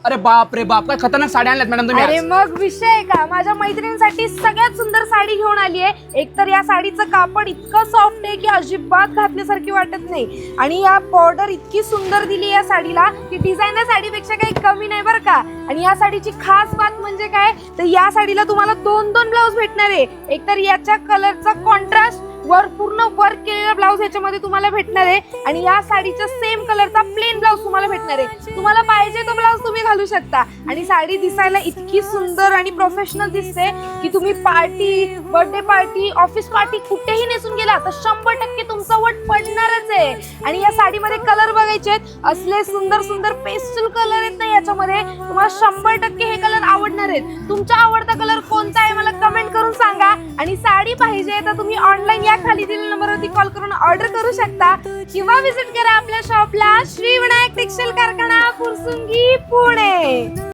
अरे बाप रे बाप, काय खतरनाक साड्या आणल्यात मॅडम तुम्ही अरे आज. मग विषय आहे का, माझ्या मैत्रिणींसाठी सगळ्यात सुंदर साडी घेऊन आली आहे. एकतर या साडीचं कापड इतकं सॉफ्ट आहे की अजिबात घातल्यासारखी वाटत नाही, आणि या बॉर्डर इतकी सुंदर दिली या साडीला की डिझायनर साडीपेक्षा काही कमी नाही बरं का. आणि या साडीची खास बात म्हणजे काय, तर या साडीला तुम्हाला दोन ब्लाऊज भेटणार आहे. एकतर याच्या कलरचा कॉन्ट्रास्ट वर पूर्ण वर्क केलेला ब्लाऊज याच्यामध्ये तुम्हाला भेटणार आहे, आणि या साडीच्या सेम कलरचा प्लेन ब्लाऊज तुम्हाला भेटणार आहे. तुम्हाला पाहिजे तो ब्लाऊज तुम्ही घालू शकता. आणि साडी दिसायला इतकी सुंदर आणि प्रोफेशनल दिसते की तुम्ही party, birthday party, office party कुठेही नेसून गेला तर 100% तुमचा वट पडणारच आहे. आणि या साडीमध्ये कलर बघायचे आहेत, असले सुंदर सुंदर पेस्टल कलर आहेत ना याच्यामध्ये, तुम्हाला 100% हे कलर आवडणार आहेत. तुमचा आवडता कलर कोणता आहे मला कमेंट करून सांगा. आणि साडी पाहिजे तर तुम्ही ऑनलाईन या खाली दिलेल्या नंबरवरती कॉल करून ऑर्डर करू शकता, किंवा विजिट करा आपल्या शॉपला, श्री विनायक टेक्सटाईल कारखाना, फुरसुंगी, पुणे.